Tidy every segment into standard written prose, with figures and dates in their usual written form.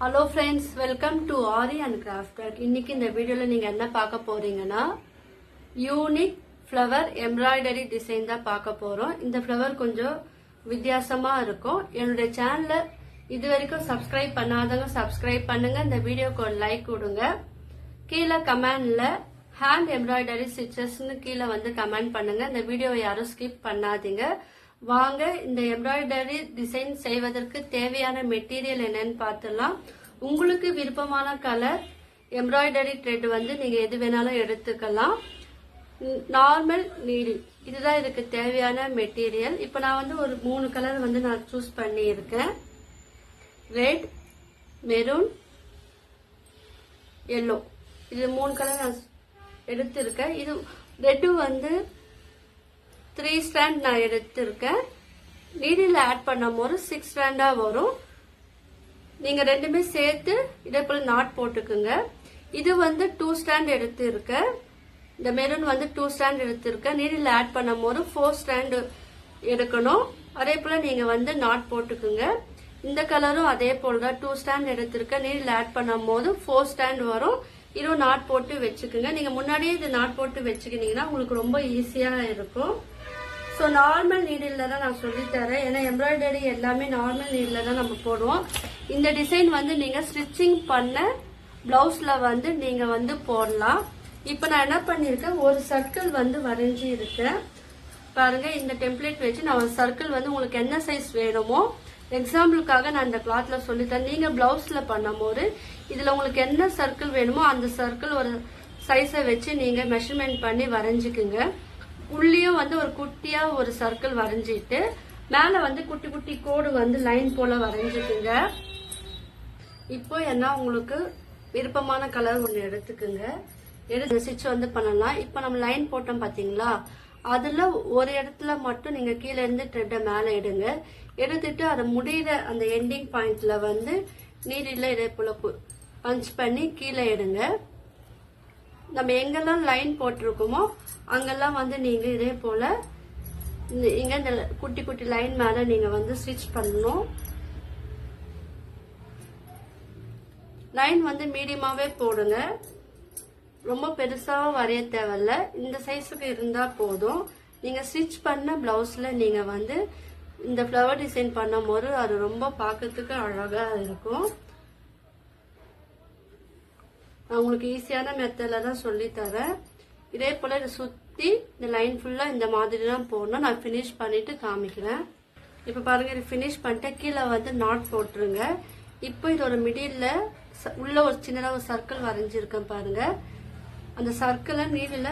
Hello friends, welcome to aari and craft work. இன்னைக்கு இந்த வீடியோல நீங்க என்ன பார்க்க போறீங்கன்னா, யூனிக் ஃப்ளவர் எம்ப்ராய்டரி டிசைன் தான் பார்க்க போறோம். இந்த ஃப்ளவர் கொஞ்சம் வித்தியாசமா இருக்கும். என்னுடைய சேனலை இது வரைக்கும் சப்ஸ்கிரைப் பண்ணாதவங்க சப்ஸ்கிரைப் பண்ணுங்க. இந்த வீடியோக்கு ஒரு லைக் கொடுங்க. கீழே கமெண்ட்ல ஹேண்ட் எம்ப்ராய்டரி ஸ்டிச்சஸ்ன்னு கீழே வந்து கமெண்ட் பண்ணுங்க. இந்த வீடியோவை யாரும் ஸ்கிப் பண்ணாதீங்க. வாங்க இந்த எம்ப்ராய்டரி டிசைன் செய்வதற்கு தேவையான மெட்டீரியல் என்னன்னு பார்த்துலாம். உங்களுக்கு விருப்பமான கலர் எம்ப்ராய்டரி த்ரெட் வந்து நீங்க எது வேணாலும் எடுத்துக்கலாம். நார்மல் நீடில் இதுதான் இதுக்கு தேவையான மெட்டீரியல். இப்போ நான் வந்து ஒரு 3 கலர் வந்து நான் சூஸ் பண்ணி இருக்கேன். Red, maroon, yellow. இது 3 கலர் நான் எடுத்திருக்கேன். இது ரெட்டு வந்து 3 ஸ்ட்ராண்ட் நான் எடுத்திருக்கேன். நீடில் ஆட் பண்ணும் போது 6 ஸ்ட்ராண்டா வரும். நீங்க ரெண்டுமே சேர்த்து இதே போல நாட் போட்டுக்குங்க. இது வந்து 2 ஸ்ட்ராண்ட் எடுத்திருக்கேன். இந்த மெரூன் வந்து 2 ஸ்ட்ராண்ட் எடுத்திருக்கேன். நீடில் ஆட் பண்ணும் போது 4 ஸ்ட்ராண்ட் எடுக்கணும். அதே போல நீங்க வந்து நாட் போட்டுக்குங்க. இந்த கலரும் அதே போல தான் 2 ஸ்ட்ராண்ட் எடுத்திருக்கேன். நீடில் ஆட் பண்ணும் போது 4 ஸ்ட்ராண்ட் வரும். இதுவும் நாட் போட்டு வச்சுக்குங்க. நீங்க முன்னாடியே இது நாட் போட்டு வச்சுக்கிட்டீங்கன்னா உங்களுக்கு ரொம்ப ஈஸியா இருக்கும். ஸோ நார்மல் நீடில் தான் நான் சொல்லித்தரேன். ஏன்னா எம்ப்ராய்டரி எல்லாமே நார்மல் நீடில் தான் நம்ம போடுவோம். இந்த டிசைன் வந்து நீங்க ஸ்டிச்சிங் பண்ண பிளவுஸ்ல வந்து நீங்க வந்து போடலாம். இப்போ நான் என்ன பண்ணிருக்கேன், ஒரு சர்க்கிள் வந்து வரைஞ்சி இருக்கேன். பாருங்க, இந்த டெம்ப்ளேட் வச்சு நான் ஒரு சர்க்கிள் வந்து உங்களுக்கு என்ன சைஸ் வேணுமோ எக்ஸாம்பிளுக்காக நான் இந்த கிளாத்ல சொல்லித்தரேன். நீங்க பிளவுஸ்ல பண்ணும்போது இதுல உங்களுக்கு என்ன சர்க்கிள் வேணுமோ அந்த சர்க்கிள் ஒரு சைஸை வச்சு நீங்க மெஷர்மெண்ட் பண்ணி வரைஞ்சுக்குங்க. உள்ளேயும் வந்து ஒரு குட்டியா ஒரு சர்க்கிள் வரைஞ்சிட்டு மேல வந்து குட்டி குட்டி கோடு வந்து லைன் போல வரைஞ்சுக்குங்க. இப்போ என்ன உங்களுக்கு விருப்பமான கலர் ஒன்று எடுத்துக்குங்க. எடுத்து ஸ்டிச் வந்து பண்ணலாம். இப்போ நம்ம லைன் போட்டோம் பாத்தீங்களா, அதுல ஒரு இடத்துல மட்டும் நீங்க கீழே இருந்து த்ரெட்டை மேல எடுங்க. எடுத்துட்டு அதை முடிகிற அந்த எண்டிங் பாயிண்ட்ல வந்து நீடில் இதே போல பஞ்ச் பண்ணி கீழே எடுங்க. நம்ம எங்கெல்லாம் லைன் போட்டிருக்கோமோ அங்கெல்லாம் வந்து நீங்க இதே போல இங்க இந்த குட்டி குட்டி லைன் மேல நீங்க வந்து ஸ்டிச் பண்ணணும். லைன் வந்து மீடியமாவே போடுங்க. ரொம்ப பெருசாவும் வரைய தேவையில்ல. இந்த சைஸுக்கு இருந்தா போதும். நீங்க ஸ்டிச் பண்ண பிளவுஸ்ல நீங்க வந்து இந்த ஃப்ளவர் டிசைன் பண்ணும் போது அது ரொம்ப பார்க்கறதுக்கு அழகா இருக்கும். நான் உங்களுக்கு ஈஸியான மெத்தட்ல தான் சொல்லி தரேன். இதே போல இதை சுத்தி இந்த லைன் ஃபுல்லா இந்த மாதிரி தான் போடணும். நான் பினிஷ் பண்ணிட்டு காமிக்கிறேன். இப்ப பாருங்க, இது பினிஷ் பண்ணிட்டு கீழே வந்து நாட் போட்டுருங்க. இப்போ இதோட மிடில்ல உள்ள ஒரு சின்னதா ஒரு சர்க்கிள் வரைஞ்சிருக்கேன் பாருங்க. அந்த சர்க்கிளை நீடில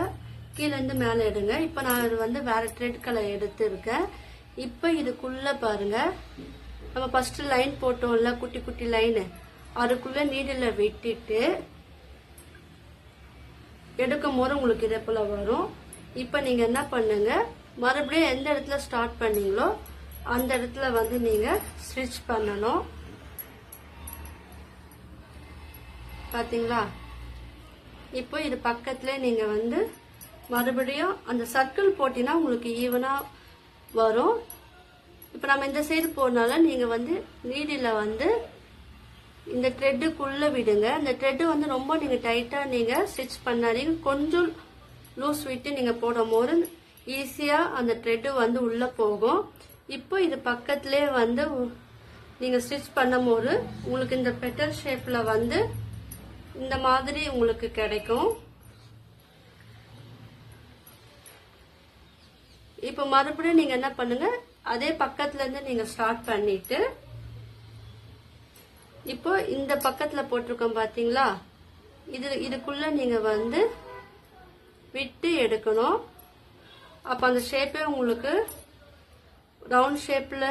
கீழே இருந்து மேல எடுங்க. இப்ப நான் இது வந்து வேற த்ரெட் கலர் எடுத்து இருக்கேன். இப்ப இதுக்குள்ள பாருங்க, நம்ம ஃபர்ஸ்ட் லைன் போட்டோம்ல குட்டி குட்டி லைனு, அதுக்குள்ள நீடில விட்டுட்டு எடுக்கும் போது உங்களுக்கு இதே போல வரும். இப்ப நீங்க என்ன பண்ணுங்க, மறுபடியும் எந்த இடத்துல ஸ்டார்ட் பண்ணீங்களோ அந்த இடத்துல வந்து நீங்க ஸ்டிச் பண்ணணும். பாத்தீங்களா? இப்போ இது பக்கத்துல நீங்க வந்து மறுபடியும் அந்த சர்க்கிள் போட்டீங்கன்னா உங்களுக்கு ஈவனா வரும். இப்ப நம்ம இந்த சைடு போனால நீங்க வந்து நீடில வந்து இந்த த்ரெட்டுக்குள்ள விடுங்க. இந்த த்ரெட் வந்து ரொம்ப நீங்க டைட்டா நீங்க ஸ்டிச் பண்ணாதீங்க. கொஞ்சம் லூஸ் விட்டு நீங்க போடும் போது ஈஸியா அந்த த்ரெட் வந்து உள்ள போகும். இப்போ இது பக்கத்திலே வந்து நீங்க ஸ்டிச் பண்ணும் போது உங்களுக்கு இந்த பெட்டல் ஷேப்ல வந்து இந்த மாதிரி உங்களுக்கு கிடைக்கும். இப்போ மறுபடியும் நீங்க என்ன பண்ணுங்க, அதே பக்கத்துல இருந்து நீங்க ஸ்டார்ட் பண்ணிட்டு இப்போ இந்த பக்கத்துல போட்டிருக்கோம் பாத்தீங்களா, இதுக்குள்ள நீங்க வந்து விட்டு எடுக்கணும். அப்ப அந்த ஷேப்பே உங்களுக்கு ரவுண்ட் ஷேப்ல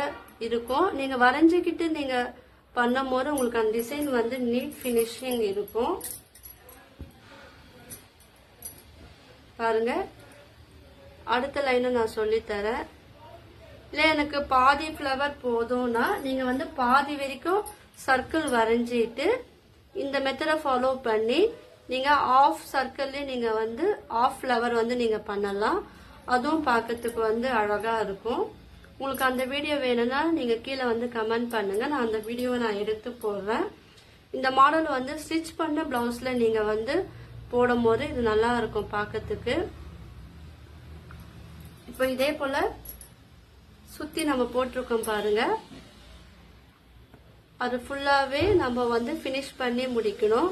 இருக்கும். நீங்க வரைஞ்சுக்கிட்டு நீங்க பண்ணும் போது உங்களுக்கு அந்த டிசைன் வந்து நீட் பினிஷிங் இருக்கும். பாருங்க, அடுத்த லைனை நான் சொல்லி தரேன். இல்ல எனக்கு பாதி ஃப்ளவர் போதும்னா நீங்க வந்து பாதி வரைக்கும் சர்க்கிள் வரைஞ்சிட்டு இந்த மெத்தடை ஃபாலோ பண்ணி நீங்க ஆஃப் சர்க்கிள்ல நீங்க வந்து ஆஃப் ஃப்ளவர் வந்து நீங்க பண்ணலாம். அதுவும் பார்க்கறதுக்கு வந்து அழகா இருக்கும். உங்களுக்கு அந்த வீடியோ வேணும்னா நீங்க கீழே வந்து கமெண்ட் பண்ணுங்க. நான் அந்த வீடியோவை நான் எடுத்து போடுறேன். இந்த மாடல் வந்து ஸ்டிச் பண்ண பிளவுஸ்ல நீங்க வந்து போடும் போது இது நல்லா இருக்கும் பார்க்கிறதுக்கு. இப்போ இதே போல சுத்தி நம்ம போட்டிருக்கோம் பாருங்க, அது ஃபுல்லாவே நம்ம வந்து ஃபினிஷ் பண்ணி முடிக்கணும்.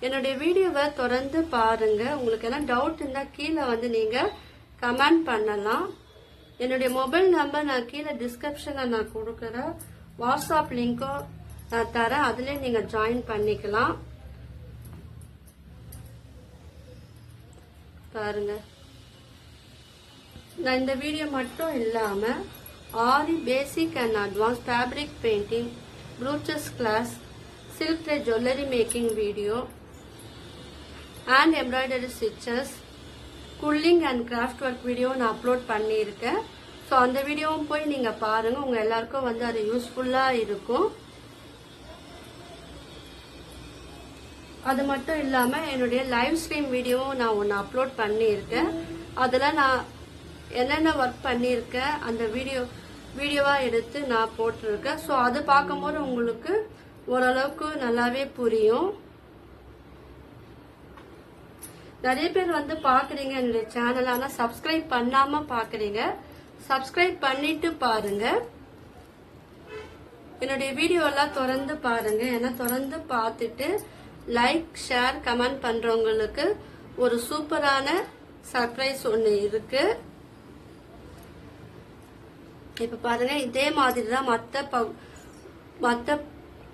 என்னுடைய வீடியோவை தொடர்ந்து பாருங்க. உங்களுக்கு என்ன டவுட் இருந்தா கீழே வந்து நீங்க கமெண்ட் பண்ணலாம். என்னுடைய மொபைல் நம்பர் நான் கீழே டிஸ்கிரிப்ஷன்ல நான் கொடுக்குறேன். வாட்ஸ்அப் லிங்க்கும் நான் தரேன், அதுல நீங்க ஜாயின் பண்ணிக்கலாம். பாருங்க, நான் இந்த வீடியோ மட்டும் இல்லாம aari basic and advance fabric painting, brooches class, silk thread jewellery making video, hand embroidery stitches, quilling and craft work video நான் அப்லோட் பண்ணியிருக்கேன். ஸோ அந்த வீடியோவும் போய் நீங்க பாருங்க, உங்க எல்லாருக்கும் வந்து அது யூஸ்ஃபுல்லா இருக்கும். அது மட்டும் இல்லாம என்னுடைய லைவ் ஸ்ட்ரீம் வீடியோவும் நான் ஒன்று அப்லோட் பண்ணியிருக்கேன். அதுல நான் என்னென்ன ஒர்க் பண்ணியிருக்கேன் அந்த வீடியோவா எடுத்து நான் போட்டிருக்கேன். ஸோ அது பார்க்கும்போது உங்களுக்கு ஓரளவுக்கு நல்லாவே புரியும். நிறைய பேர் வந்து பாக்குறீங்க என்னுடைய சேனல், ஆனா சப்ஸ்கிரைப் பண்ணாம பாக்குறீங்க. சப்ஸ்கிரைப் பண்ணிட்டு பாருங்க. என்னுடைய வீடியோ எல்லாம் தொடர்ந்து பாருங்க. ஏன்னா தொடர்ந்து பார்த்துட்டு லைக், ஷேர், கமெண்ட் பண்றவங்களுக்கு ஒரு சூப்பரான சர்ப்ரைஸ் ஒண்ணு இருக்கு. இப்ப பாருங்க, இதே மாதிரி தான் மத்த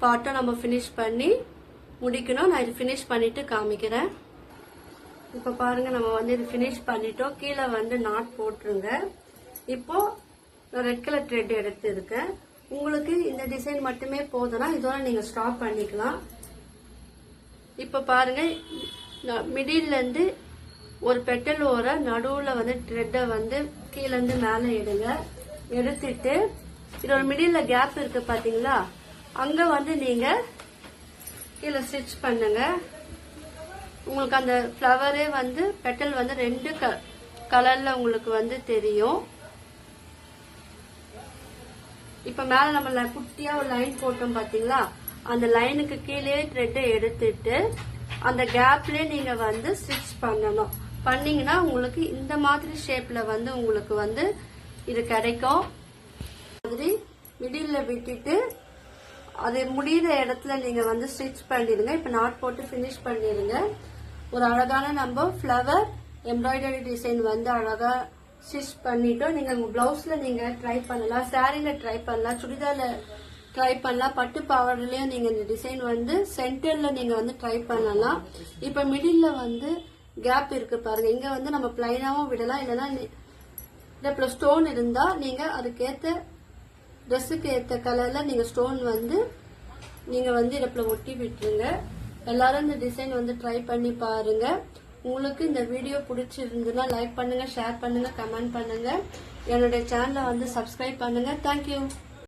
பாட்டம் நம்ம பினிஷ் பண்ணி முடிக்கணும். நான் இது பினிஷ் பண்ணிட்டு காமிக்கிறேன். இப்ப பாருங்க, நம்ம வந்து இது பினிஷ் பண்ணிட்டோம். கீழே வந்து நாட் போட்டுருங்க. இப்போ ரெட் கலர் த்ரெட் எடுத்து இருக்கேன். உங்களுக்கு இந்த டிசைன் மட்டுமே போதும்னா இதோட நீங்க ஸ்டாப் பண்ணிக்கலாம். இப்ப பாருங்க, மிடில்ல இருந்து ஒரு பெட்டல் ஓர நடுவுல வந்து த்ரெட்டை வந்து கீழே இருந்து மேல எடுங்க. எடுத்துட்டு இதோட மிடில்ல கேப் இருக்கு பாத்தீங்களா, அங்க வந்து நீங்க கீழே ஸ்டிச் பண்ணுங்க. உங்களுக்கு அந்த ஃப்ளவரே வந்து பெட்டல் வந்து 2 கலர்ல உங்களுக்கு வந்து தெரியும். இப்ப மேல நம்ம குட்டியா ஒரு லைன் போட்டோம் பாத்தீங்களா, அந்த லைனுக்கு கீழே த்ரெட்டை எடுத்துட்டு அந்த கேப்லயே நீங்க வந்து ஸ்டிச் பண்ணணும். பண்ணீங்கன்னா உங்களுக்கு இந்த மாதிரி ஷேப்ல வந்து உங்களுக்கு வந்து இது கிடைக்கும். மாதிரி மிடில்ல விட்டுட்டு அது முடிகிற இடத்துல நீங்க வந்து ஸ்டிச் பண்ணிடுங்க. இப்ப நாட் போட்டு பினிஷ் பண்ணிடுங்க. ஒரு அழகான நம்ம ஃப்ளவர் எம்ப்ராய்டரி டிசைன் வந்து அழகா ஸ்டிச் பண்ணிட்டோம். நீங்க உங்க பிளவுஸ்ல நீங்க ட்ரை பண்ணலாம், சாரீல ட்ரை பண்ணலாம், சுடிதார்ல ட்ரை பண்ணலாம், பட்டு பாவாடையிலயும் நீங்க இந்த டிசைன் வந்து சென்டர்ல நீங்க வந்து ட்ரை பண்ணலாம். இப்ப மிடில்ல வந்து கேப் இருக்கு பாருங்க, இங்க வந்து நம்ம பிளைனாவும் விடலாம். இல்லைன்னா இதுல ஸ்டோன் இருந்தா நீங்க அதுக்கேத்த ட்ரெஸ்ஸுக்கு ஏத்த கலர்ல நீங்க ஸ்டோன் வந்து நீங்க வந்து இதுல ஒட்டி விட்டுருங்க. எல்லாரும் இந்த டிசைன் வந்து ட்ரை பண்ணி பாருங்க. உங்களுக்கு இந்த வீடியோ பிடிச்சிருந்ததுன்னா லைக் பண்ணுங்க, ஷேர் பண்ணுங்க, கமெண்ட் பண்ணுங்க. என்னுடைய சேனலை வந்து சப்ஸ்கிரைப் பண்ணுங்க. தேங்க்யூ.